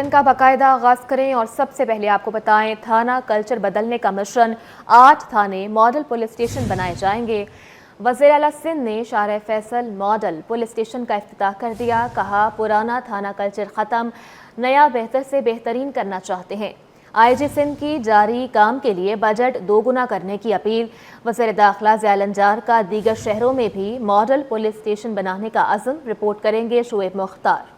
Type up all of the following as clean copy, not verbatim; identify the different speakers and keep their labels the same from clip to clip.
Speaker 1: Bulletin का बाकायदा आगाज करें और सबसे पहले आपको बताएं, थाना कल्चर बदलने का मिशन, 8 थाने मॉडल पुलिस स्टेशन बनाए जाएंगे। वज़ीर आला सिंध ने shower Faisal model police station का इफ्तिताह कर दिया। कहा, पुराना थाना कल्चर ख़त्म, नया बेहतर से बेहतरीन करना चाहते हैं। आईजी सिंध की जारी काम के लिए बजट दोगुना करने की अपील। वज़ीर दाखिला ज़ियाउल अंजार का दीगर शहरों में भी मॉडल पुलिस स्टेशन बनाने का अज़्म। रिपोर्ट करेंगे शुएब मुख्तार।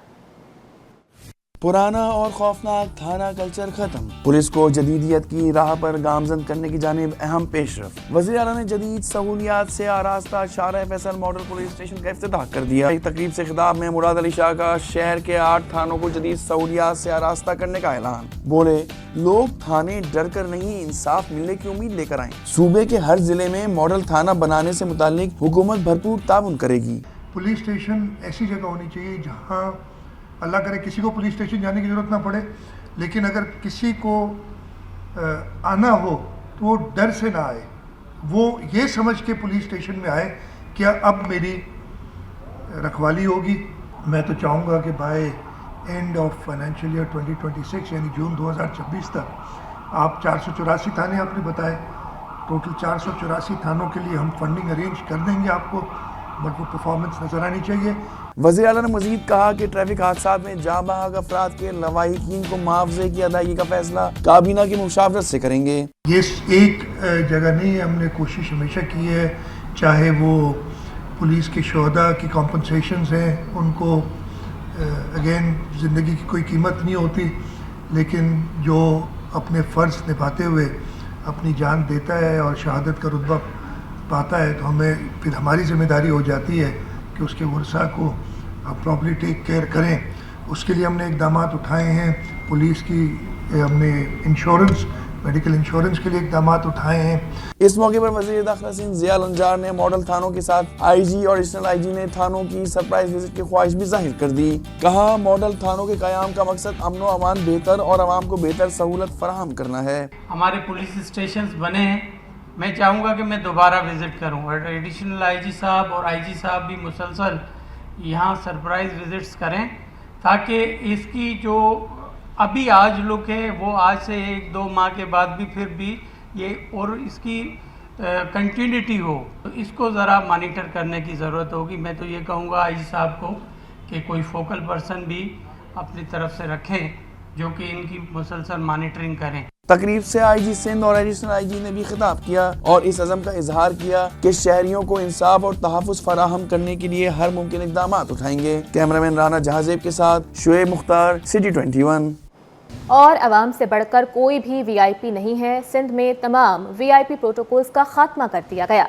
Speaker 2: पुराना और खौफनाक थाना कल्चर खत्म, पुलिस को जदीदियत की राह पर गामजन करने की जानिब अहम पेशरफ। वज़ीर आला ने जदीद सहूलियात से आरास्ता Shahr Faisal model police station का इफ्तिताह कर दिया। एक तकरीब से खिताब में मुराद अली शाह का शहर के 8 थानों को जदीद सहूलियात से आरास्ता करने का ऐलान। बोले, लोग थाने डर कर नहीं, इंसाफ मिलने की उम्मीद लेकर आए। सूबे के हर जिले में मॉडल थाना बनाने से मुताल्लिक हुकूमत भरपूर ताउन करेगी।
Speaker 3: पुलिस स्टेशन ऐसी जगह होनी चाहिए जहाँ अल्लाह करे किसी को पुलिस स्टेशन जाने की ज़रूरत ना पड़े, लेकिन अगर किसी को आना हो तो वो डर से ना आए, वो ये समझ के पुलिस स्टेशन में आए कि अब मेरी रखवाली होगी। मैं तो चाहूँगा कि by end of financial year 2026 यानी जून 2026 तक आप 484 थाने आपने बताए, टोटल 484 थानों के लिए हम फंडिंग अरेंज कर देंगे आपको, बट वो परफॉर्मेंस नजर आनी चाहिए।
Speaker 2: वज़ीर आला ने मज़ीद कहा कि ट्रैफिक हादसात में जाँ बहक अफराद के लवाहिकीन को मुआवजे की अदायगी का फैसला काबीना की मुशावरत से करेंगे।
Speaker 3: ये एक जगह नहीं है, हमने कोशिश हमेशा की है, चाहे वो पुलिस के शोहदा की कॉम्पनसेशंस हैं, उनको अगेन ज़िंदगी की कोई कीमत नहीं होती, लेकिन जो अपने फ़र्ज़ निभाते हुए अपनी जान देता है और शहादत का रुतबा पाता है, तो हमें फिर हमारी ज़िम्मेदारी हो जाती है कि उसके वर्सा को प्रॉपर्ली टेक केयर करें। उसके लिए हमने इक़दामात उठाए हैं, पुलिस की हमने इंश्योरेंस, मेडिकल इंश्योरेंस के लिए इक़दामात उठाए हैं।
Speaker 2: इस मौके पर वज़ीर दाखिला सिंध ज़ियाउल अंजार ने मॉडल थानों के साथ आईजी और एडिशनल आईजी ने थानों की सरप्राइज विजिट की ख्वाहिश भी जाहिर कर दी। कहा, मॉडल थानों के क़याम का मकसद अमन व अमान बेहतर और आवाम को बेहतर सहूलत फराहम करना है।
Speaker 4: हमारे पुलिस स्टेशन बने हैं, मैं चाहूँगा कि मैं दोबारा विज़िट करूँ और एडिशनल आईजी साहब और आईजी साहब भी मुसलसल यहाँ सरप्राइज़ विज़िट्स करें, ताकि इसकी जो अभी आज लुक है वो आज से 1-2 माह के बाद भी फिर भी ये और इसकी कंटिन्यूटी हो, तो इसको ज़रा मॉनिटर करने की ज़रूरत होगी। मैं तो ये कहूँगा आईजी साहब को कि कोई फोकल पर्सन भी अपनी तरफ से रखें जो कि इनकी मुसलसल मॉनिटरिंग करें।
Speaker 2: तकरीब से आईजी सिंध और एडिशनल आईजी ने भी खिताब किया और इस अज़म का इजहार किया कि शहरियों को इंसाफ और तहफ़्फ़ुज़ फराहम करने के लिए हर मुमकिन इक़दामात उठाएंगे। कैमरामैन राना जहाज़ेब के साथ शुएब मुख्तार, सिटी 21।
Speaker 1: और आवाम से बढ़कर कोई भी वीआईपी नहीं है। सिंध में तमाम वीआईपी प्रोटोकॉल्स का खात्मा कर दिया गया।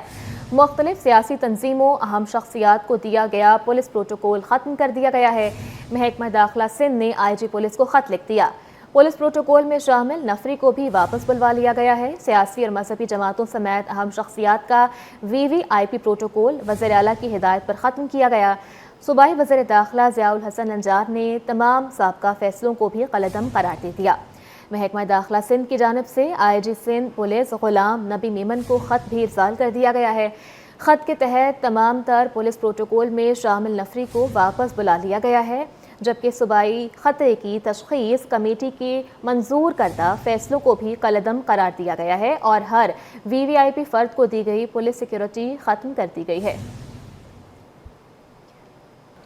Speaker 1: मुख्तलिफ सियासी तंजीमों, अहम शख्सियात को दिया गया पुलिस प्रोटोकॉल ख़त्म कर दिया गया है। महकमा दाखिला सिंध ने आईजी पुलिस को ख़त लिख दिया। पुलिस प्रोटोकॉल में शामिल नफरी को भी वापस बुलवा लिया गया है। सियासी और मजहबी जमातों समेत अहम शख्सियात का वीवीआईपी प्रोटोकॉल वज़ीर आला की हिदायत पर ख़त्म किया गया। सूबाई वज़ीर दाखिला ज़ियाउल हसन अंजार ने तमाम साबका फैसलों को भी कलअदम करार दे दिया। महकमा दाखिला सिंध की जानिब से आईजी सिंध पुलिस गुलाम नबी मेमन को ख़त भी इरसाल कर दिया गया है। ख़त के तहत तमाम तर पुलिस प्रोटोकॉल में शामिल नफरी को वापस बुला लिया गया है, जबकि सूबाई ख़तरे की तशख़ीस कमेटी के मंजूर करदा फैसलों को भी कलअदम करार दिया गया है और हर वीवीआईपी फ़र्द को दी गई पुलिस सिक्योरिटी ख़त्म कर दी गई है।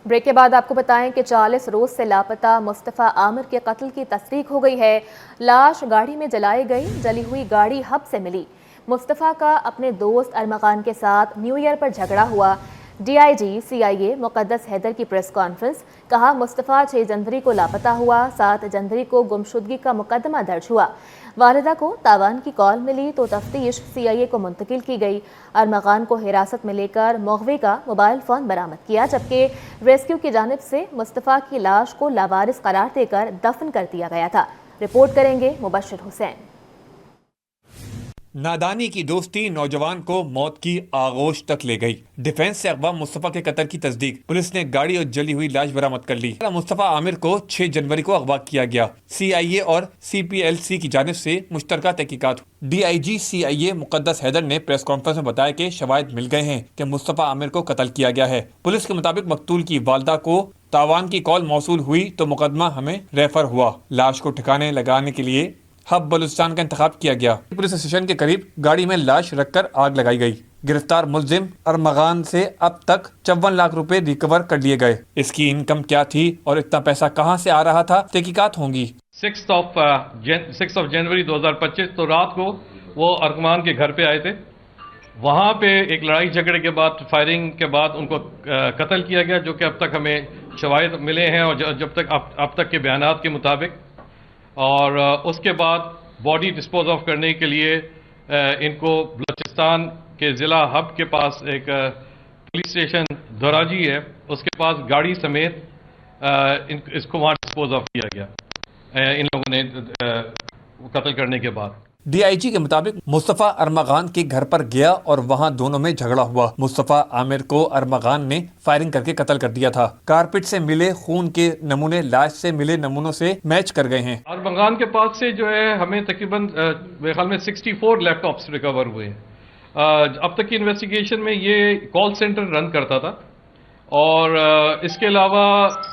Speaker 1: ब्रेक के बाद आपको बताएं कि 40 रोज से लापता मुस्तफ़ा आमिर के कत्ल की तस्दीक हो गई है। लाश गाड़ी में जलाई गई, जली हुई गाड़ी हब से मिली। मुस्तफ़ा का अपने दोस्त अरमगान के साथ न्यू ईयर पर झगड़ा हुआ। डीआईजी सीआईए मुक़द्दस हैदर की प्रेस कॉन्फ्रेंस। कहा, मुस्तफ़ा 6 जनवरी को लापता हुआ, 7 जनवरी को गुमशुदगी का मुकदमा दर्ज हुआ। वालिदा को तावान की कॉल मिली तो तफ्तीश सीआईए को मुंतकिल की गई। अरमगान को हिरासत में लेकर मुग़वी का मोबाइल फ़ोन बरामद किया, जबकि रेस्क्यू की जानिब से मुस्तफ़ा की लाश को लावारिस करार देकर दफन कर दिया गया था। रिपोर्ट करेंगे मुबश्शिर हुसैन।
Speaker 5: नादानी की दोस्ती नौजवान को मौत की आगोश तक ले गई। डिफेंस से अगवा मुस्तफ़ा के कत्ल की तस्दीक। पुलिस ने गाड़ी और जली हुई लाश बरामद कर ली। मुस्तफ़ा आमिर को 6 जनवरी को अगवा किया गया। सीआईए और सीपीएलसी की जानिब से मुश्तरका तहकीकात। डीआईजी सीआईए मुक़द्दस हैदर ने प्रेस कॉन्फ्रेंस में बताया कि शवाहिद मिल गए हैं कि मुस्तफ़ा आमिर को कत्ल किया गया है। पुलिस के मुताबिक मकतूल की वालदा को तावान की कॉल मौसूल हुई तो मुकदमा हमें रेफर हुआ। लाश को ठिकाने लगाने के लिए हब बलूचिस्तान का इंतखाब किया गया। पुलिस स्टेशन के करीब गाड़ी में लाश रखकर आग लगाई गई। गिरफ्तार मुलजिम अरमगान से अब तक 54 लाख रुपए रिकवर कर लिए गए। इसकी इनकम क्या थी और इतना पैसा कहां से आ रहा था, तहकीकात होंगी।
Speaker 6: 6 जनवरी 2025 तो रात को वो अरकमान के घर पे आए थे। वहाँ पे एक लड़ाई झगड़े के बाद, फायरिंग के बाद उनको कत्ल किया गया, जो कि अब तक हमें शवाहिद मिले हैं और जब तक अब तक के बयानात के मुताबिक। और उसके बाद बॉडी डिस्पोज ऑफ करने के लिए इनको बलूचिस्तान के ज़िला हब के पास एक पुलिस स्टेशन धोराजी है, उसके पास गाड़ी समेत इसको वहाँ डिस्पोज ऑफ किया गया इन लोगों ने कत्ल करने के बाद।
Speaker 5: डीआईजी के मुताबिक मुस्तफ़ा अरमगान के घर पर गया और वहां दोनों में झगड़ा हुआ। मुस्तफ़ा आमिर को अरमगान ने फायरिंग करके कत्ल कर दिया था। कारपेट से मिले खून के नमूने लाश से मिले नमूनों से मैच कर गए हैं।
Speaker 6: अरमगान के पास से जो है हमें तकरीबन मेरे ख्याल में 64 लैपटॉप्स रिकवर हुए हैं। अब तक की इन्वेस्टिगेशन में ये कॉल सेंटर रन करता था और इसके अलावा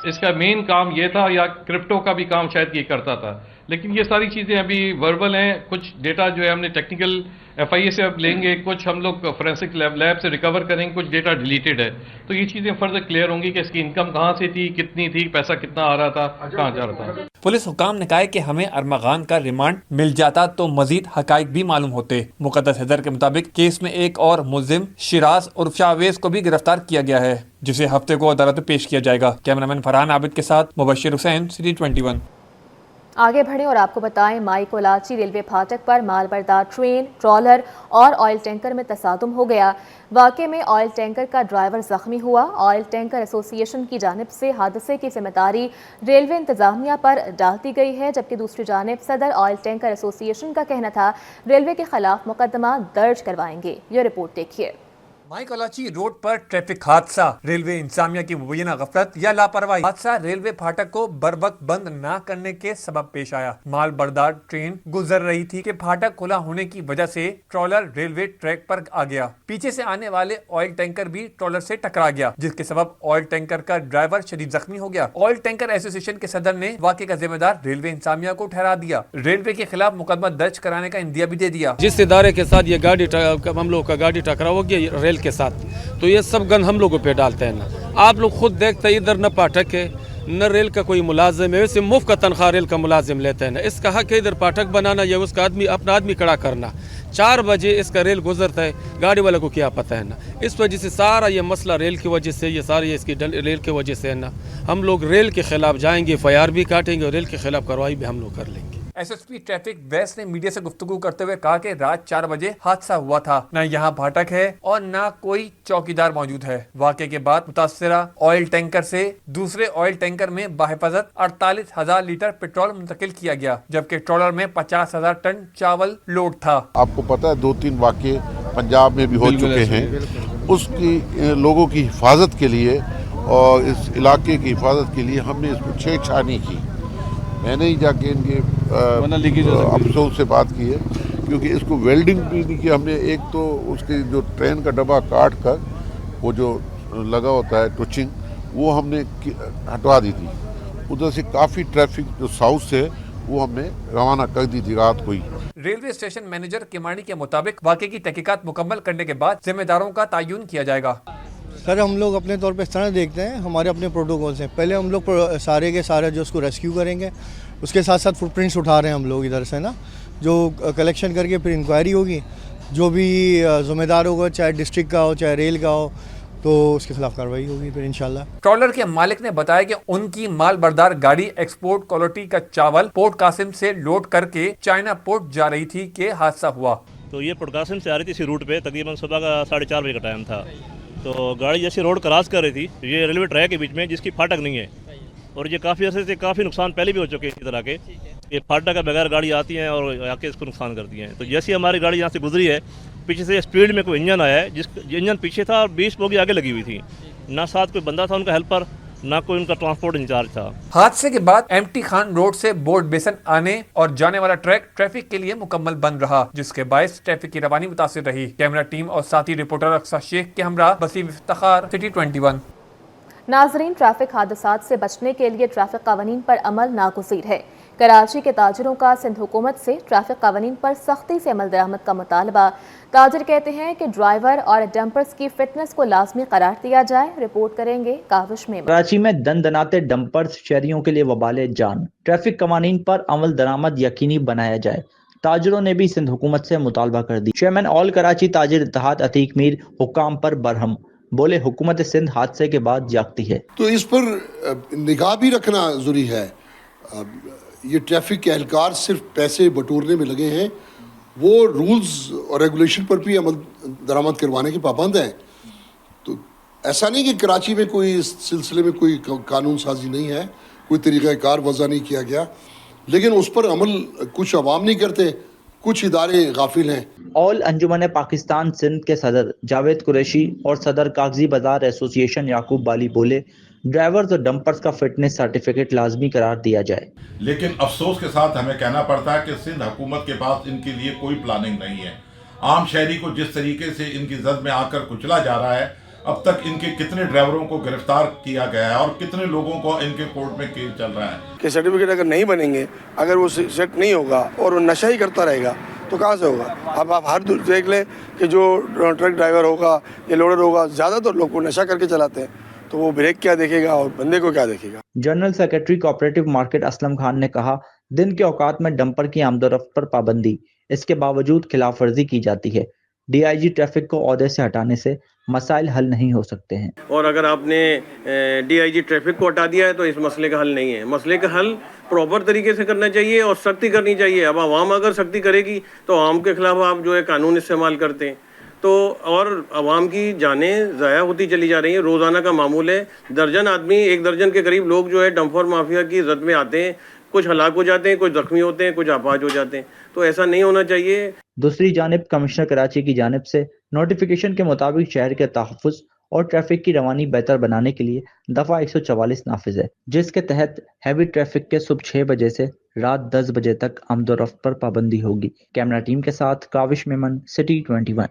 Speaker 6: इसका मेन काम ये था, या क्रिप्टो का भी काम शायद ये करता था, लेकिन ये सारी चीज़ें अभी वर्बल हैं। कुछ डेटा जो है हमने टेक्निकल FIA से अब लेंगे, कुछ हम लोग फोरेंसिक लैब से रिकवर करेंगे, कुछ डेटा डिलीटेड है, तो ये चीज़ें फर्दर क्लियर होंगी कि इसकी इनकम कहाँ से थी, कितनी थी, पैसा कितना आ रहा था, कहाँ जा रहा था।
Speaker 5: पुलिस हुकाम ने कहा है कि हमें अरमगान का रिमांड मिल जाता तो मजीद हकाइक भी मालूम होते। मुकद्दस हैदर के मुताबिक केस में एक और मुल्जिम शिराज उर्फ शाहवेज को भी गिरफ्तार किया गया है, जिसे हफ्ते को अदालत में पेश किया जाएगा। कैमरामैन फरहान आबिद के साथ मुबशिर हुसैन, सिटी 21।
Speaker 1: आगे बढ़े और आपको बताएं, माईकोलाची रेलवे फाटक पर मालबरदार ट्रेन, ट्रॉलर और ऑयल टैंकर में तसादुम हो गया। वाक़े में ऑयल टैंकर का ड्राइवर जख्मी हुआ। ऑयल टैंकर एसोसिएशन की जानिब से हादसे की जिम्मेदारी रेलवे इंतजामिया पर डाल दी गई है, जबकि दूसरी जानिब सदर ऑयल टैंकर एसोसिएशन का कहना था रेलवे के खिलाफ मुकदमा दर्ज करवाएंगे। ये रिपोर्ट देखिए।
Speaker 5: माईकोलाची रोड पर ट्रैफिक हादसा, रेलवे इंतजामिया की मुबैना गफलत या लापरवाही। हादसा रेलवे फाटक को बरवक्त बंद न करने के सबब पेश आया। माल बरदार ट्रेन गुजर रही थी कि फाटक खुला होने की वजह से ट्रॉलर रेलवे ट्रैक पर आ गया। पीछे से आने वाले ऑयल टैंकर भी ट्रॉलर से टकरा गया, जिसके सबब ऑयल टैंकर का ड्राइवर शदीद जख्मी हो गया। ऑयल टैंकर एसोसिएशन के सदर ने वाक़े का जिम्मेदार रेलवे इंतजामिया को ठहरा दिया। रेलवे के खिलाफ मुकदमा दर्ज कराने का इंदिया भी दे दिया।
Speaker 7: जिस इदारे के साथ ये गाड़ी हम लोग का गाड़ी टकराव हो गया रेल के साथ, तो ये सब गन हम लोगों पे डालते हैं ना। आप लोग खुद देखते हैं, इधर न पाठक है न रेल का कोई मुलाजिम है, वैसे मुफ्त का तनख्वाह रेल का मुलाजिम लेते हैं ना। इसका हक है इधर पाठक बनाना या उसका अपना आदमी खड़ा करना। 4 बजे इसका रेल गुजरता है, गाड़ी वाले को क्या पता है ना। इस वजह से सारा ये मसला रेल की वजह से, ये सारी इसकी रेल की वजह से है ना। हम लोग रेल के खिलाफ जाएंगे, FIR भी काटेंगे और रेल के खिलाफ कार्रवाई भी हम लोग कर लेंगे।
Speaker 5: SSP ट्रैफिक वैस ने मीडिया से गुफ्तगू करते हुए कहा कि रात 4 बजे हादसा हुआ था। न यहाँ फाटक है और न कोई चौकीदार मौजूद है। वाक़े के बाद मुतासरा ऑयल टैंकर से दूसरे ऑयल टैंकर में बाहिफाजत 48,000 लीटर पेट्रोल मुंतकिल किया गया, जबकि ट्रॉलर में 50,000 टन चावल लोड था।
Speaker 8: आपको पता है 2-3 वाक़े पंजाब में भी हो चुके हैं। उसकी लोगों की हिफाजत के लिए और इस इलाके की हिफाजत के लिए हमने इसको छेड़छानी की। मैंने ही जाके इनके अफसरों से बात की है, क्योंकि इसको वेल्डिंग भी नहीं की हमने। एक तो उसके जो ट्रेन का डब्बा काट कर वो जो लगा होता है टुचिंग, वो हमने हटवा दी थी। उधर से काफ़ी ट्रैफिक जो साउथ से वो हमने रवाना कर दी थी रात को ही।
Speaker 5: रेलवे स्टेशन मैनेजर किमानी के मुताबिक वाक़े की तहकीकात मुकम्मल करने के बाद जिम्मेदारों का तयन किया जाएगा।
Speaker 9: सर हम लोग अपने तौर पे इस तरह देखते हैं, हमारे अपने प्रोटोकॉल्स हैं। पहले हम लोग सारे के सारे जो उसको रेस्क्यू करेंगे, उसके साथ साथ फुटप्रिंट्स उठा रहे हैं हम लोग इधर से ना, जो कलेक्शन करके फिर इंक्वायरी होगी। जो भी ज़िम्मेदार होगा, चाहे डिस्ट्रिक्ट का हो चाहे रेल का हो, तो उसके खिलाफ कार्रवाई होगी फिर इंशाल्लाह।
Speaker 5: ट्रॉलर के मालिक ने बताया कि उनकी माल बरदार गाड़ी एक्सपोर्ट क्वालिटी का चावल पोर्ट कासिम से लोड करके चाइना पोर्ट जा रही थी कि हादसा हुआ।
Speaker 10: तो ये पोर्ट कासिम से आ रही थी इसी रूट पे, तकरीबन सुबह का 4:30 बजे का टाइम था। तो गाड़ी जैसे रोड क्रॉस कर रही थी, ये रेलवे ट्रैक के बीच में जिसकी फाटक नहीं है, और ये काफ़ी अर्से से काफ़ी नुकसान पहले भी हो चुके हैं इसी तरह के। ये फाटक के बगैर गाड़ी आती हैं और आके इसको नुकसान करती हैं। तो जैसे हमारी गाड़ी यहाँ से गुजरी है, पीछे से स्पीड में कोई इंजन आया है, जिस इंजन पीछे था और 20 बोगी आगे लगी हुई थी। ना साथ कोई बंदा था उनका हेल्पर, ना कोई उनका ट्रांसपोर्ट इंचार्ज था।
Speaker 5: हादसे के बाद एमटी खान रोड से बोर्ड बेसन आने और जाने वाला ट्रैक ट्रैफिक के लिए मुकम्मल बंद रहा, जिसके बायस ट्रैफिक की रवानी मुतासिर रही। कैमरा टीम और साथी रिपोर्टर अक्सा शेख के हमरा वसीम इफ्तिखार, सिटी 21।
Speaker 1: नाजरीन, ट्रैफिक हादसात से बचने के लिए ट्रैफिक कानून पर अमल नागुज़ीर है। कराची के ताजिरों का सिंध हुकूमत से ट्रैफिक कानून पर सख्ती से अमल दरामद का मुतालबा। ताजिर कहते हैं कि ड्राइवर और डंपर्स की फिटनेस को लाजमी करार दिया जाए। रिपोर्ट करेंगे काविश में।
Speaker 11: कराची में दनदनाते डंपर्स शहरियों के लिए वबाले जान। ट्रैफिक कवानीन पर अमल दरामद यकीनी बनाया जाए। ताजिरों ने भी सिंध हुकूमत से मुतालबा कर दी। चेयरमैन ऑल कराची ताजिर इत्तेहाद अतीक मीर हुक्काम पर बरहम, बोले हुकूमत सिंध हादसे के बाद जागती है।
Speaker 12: तो इस पर निगाह भी रखना ज़रूरी है। ये ट्रैफिक के एहलकार सिर्फ पैसे बटोरने में लगे हैं, वो रूल्स और रेगुलेशन पर भी अमल दरामद करवाने के पाबंद हैं। तो ऐसा नहीं कि कराची में कोई इस सिलसिले में कोई कानून साजी नहीं है, कोई तरीक़ाकार वज़ा नहीं किया गया, लेकिन उस पर अमल कुछ अवाम नहीं करते, कुछ इदारे गाफिल हैं।
Speaker 11: ऑल अंजुमन पाकिस्तान सिंध के सदर जावेद कुरैशी और सदर कागजी बाजार एसोसिएशन याकूब बाली बोले, ड्राइवर्स और डंपर्स का फिटनेस सर्टिफिकेट लाजमी करार दिया जाए।
Speaker 13: लेकिन अफसोस के साथ हमें कहना पड़ता है कि सिंध हुकूमत के पास इनके लिए कोई प्लानिंग नहीं है। आम शहरी को जिस तरीके से इनकी जद में आकर कुचला जा रहा है, अब तक इनके कितने ड्राइवरों को गिरफ्तार किया गया है और कितने लोगों को इनके कोर्ट में केस चल रहा है
Speaker 14: कि सर्टिफिकेट अगर नहीं बनेंगे, अगर वो सेट नहीं होगा और वो नशा ही करता रहेगा तो कहाँ से होगा। अब आप हर देख लें कि जो ट्रक ड्राइवर होगा या लोडर होगा, ज़्यादातर लोग को नशा करके चलाते हैं, तो वो ब्रेक क्या देखेगा और बंदे को क्या देखेगा।
Speaker 11: General secretary cooperative market Aslam Khan ने कहा, दिन के औकात में डंपर की आमदोरफ्त पर पाबंदी, इसके बावजूद खिलाफ वर्जी की जाती है। डीआईजी ट्रैफिक को ओहदे से हटाने से मसाइल हल नहीं हो सकते हैं।
Speaker 15: और अगर आपने डीआईजी ट्रैफिक को हटा दिया है तो इस मसले का हल नहीं है। मसले का हल प्रॉपर तरीके से करना चाहिए और सख्ती करनी चाहिए। अब आवाम अगर सख्ती करेगी तो आवाम के खिलाफ आप जो है कानून इस्तेमाल करते हैं तो और आवाम की जानें ज़ाया होती चली जा रही हैं। रोज़ाना का मामूल है, दर्जन आदमी, 1 दर्जन के करीब लोग जो है डंपर माफिया की जद में आते हैं, कुछ हलाक हो जाते हैं, कुछ जख्मी होते हैं, कुछ अपाहज हो जाते हैं। तो ऐसा नहीं होना चाहिए।
Speaker 11: दूसरी जानिब कमिश्नर कराची की जानिब से नोटिफिकेशन के मुताबिक शहर के तहफ़्फ़ुज़ और ट्रैफिक की रवानी बेहतर बनाने के लिए दफ़ा 144 नाफिज है, जिसके तहत हैवी ट्रैफिक के सुबह 6 बजे से रात 10 बजे तक आमदोरफ्त पर पाबंदी होगी। कैमरा टीम के साथ काविश मेमन, सिटी 21।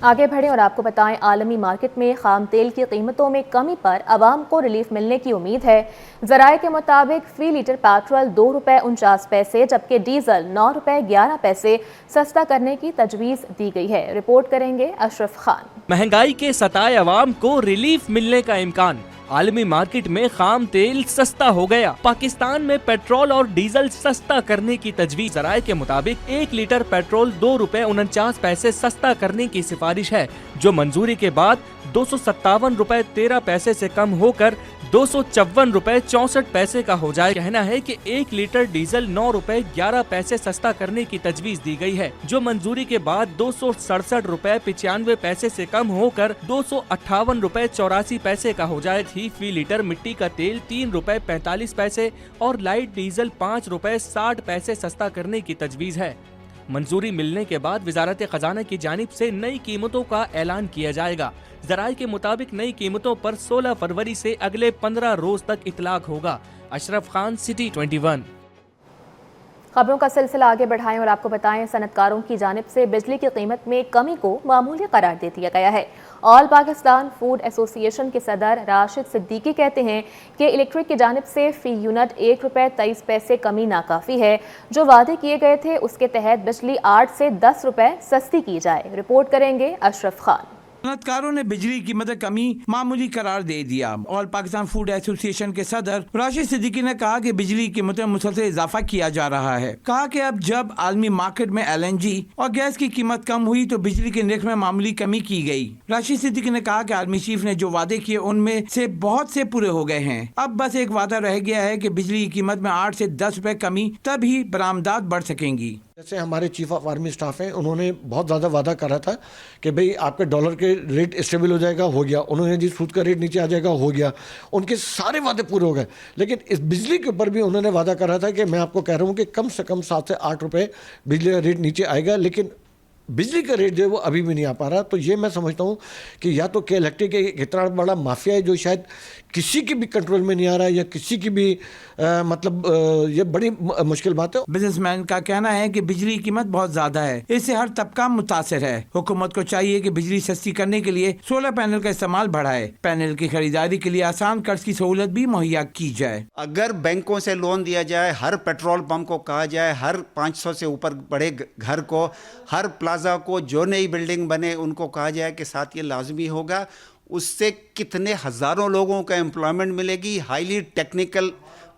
Speaker 1: आगे बढ़ें और आपको बताएं, आलमी मार्केट में खाम तेल की कीमतों में कमी पर आवाम को रिलीफ मिलने की उम्मीद है। ज़राए के मुताबिक फी लीटर पेट्रोल ₹2.49, जबकि डीजल ₹9.11 सस्ता करने की तजवीज़ दी गई है। रिपोर्ट करेंगे अशरफ खान।
Speaker 16: महंगाई के सताए आवाम को रिलीफ मिलने का इम्कान। आलमी मार्केट में खाम तेल सस्ता हो गया। पाकिस्तान में पेट्रोल और डीजल सस्ता करने की तजवीज़। ज़राए के मुताबिक 1 लीटर पेट्रोल ₹2.49 सस्ता करने की सिफारिश है, जो मंजूरी के बाद ₹257.13 से कम होकर ₹254.64 का हो जाए। कहना है कि 1 लीटर डीजल ₹9.11 सस्ता करने की तजवीज़ दी गई है, जो मंजूरी के बाद ₹267.95 से कम होकर ₹258.84 का हो जाए। फी लीटर मिट्टी का तेल ₹3.45 और लाइट डीजल ₹5.60 सस्ता करने की तजवीज़ है। मंजूरी मिलने के बाद वजारत खजाना की जानिब से नई कीमतों का ऐलान किया जाएगा। ज़राए के मुताबिक नई कीमतों पर 16 फरवरी से अगले 15 रोज तक इतलाक होगा। अशरफ खान, सिटी 21।
Speaker 1: खबरों का सिलसिला आगे बढ़ाएं और आपको बताएं, सनतकारों की जानिब से बिजली की कीमत में कमी को मामूली करार दे दिया गया है। ऑल पाकिस्तान फूड एसोसिएशन के सदर राशिद सिद्दीकी कहते हैं कि इलेक्ट्रिक की जानिब से फ़ी यूनिट ₹1.23 कमी नाकाफ़ी है। जो वादे किए गए थे उसके तहत बिजली 8 से 10 रुपए सस्ती की जाए। रिपोर्ट करेंगे अशरफ खान।
Speaker 17: सनतकारों ने बिजली की कीमत कमी मामूली करार दे दिया। ऑल पाकिस्तान फूड एसोसिएशन के सदर राशिद सिद्दीकी ने कहा कि बिजली की कीमतों में मुसलसल इजाफा किया जा रहा है। कहा कि अब जब आलमी मार्केट में LNG और गैस की कीमत कम हुई तो बिजली के नर्ख में मामूली कमी की गई। राशिद सिद्दीकी ने कहा कि आर्मी चीफ ने जो वादे किए उनमें से बहुत से पूरे हो गए हैं। अब बस एक वादा रह गया है कि बिजली की कीमत में 8 से 10 रुपए कमी, तभी बरामदात बढ़ सकेंगी।
Speaker 18: जैसे हमारे चीफ ऑफ आर्मी स्टाफ हैं, उन्होंने बहुत ज़्यादा वादा करा था कि भाई आपके डॉलर के रेट स्टेबल हो जाएगा, हो गया। उन्होंने जिस सूद का रेट नीचे आ जाएगा, हो गया। उनके सारे वादे पूरे हो गए। लेकिन इस बिजली के ऊपर भी उन्होंने वादा करा था कि मैं आपको कह रहा हूँ कि कम से कम 7 से 8 रुपए बिजली का रेट नीचे आएगा। लेकिन बिजली का रेट जो है वो अभी भी नहीं आ पा रहा। तो ये मैं समझता हूँ कि या तो के इलेक्ट्रिक एक इतना बड़ा माफिया है जो शायद किसी की भी कंट्रोल में नहीं आ रहा है, या किसी की भी ये बड़ी मुश्किल बात है।
Speaker 17: बिजनेसमैन का कहना है कि बिजली की कीमत बहुत ज्यादा है, इससे हर तबका मुतासिर है। हुकूमत को चाहिए कि बिजली सस्ती करने के लिए सोलर पैनल का इस्तेमाल बढ़ाए। पैनल की खरीदारी के लिए आसान कर्ज की सहूलत भी मुहैया की जाए।
Speaker 19: अगर बैंकों से लोन दिया जाए, हर पेट्रोल पंप को कहा जाए, हर 500 से ऊपर बड़े घर को, हर प्लाजा को, जो नई बिल्डिंग बने उनको कहा जाए कि साथ ये लाजमी होगा, उससे कितने हज़ारों लोगों का एम्प्लॉयमेंट मिलेगी। हाईली टेक्निकल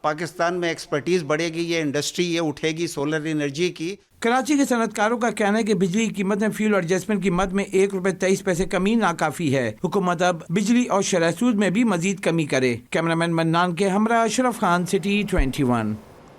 Speaker 19: पाकिस्तान में एक्सपर्टीज़ बढ़ेगी, ये इंडस्ट्री ये उठेगी सोलर एनर्जी की।
Speaker 17: कराची के सनतकारों का कहना है कि बिजली की कीमत में फ्यूल एडजस्टमेंट कीमत में ₹1.23 कमी नाकाफी है। हुकूमत अब बिजली और शरह सूद में भी मजीद कमी करे। कैमरामैन मन्नान के हमरा अशरफ खान, सिटी 21।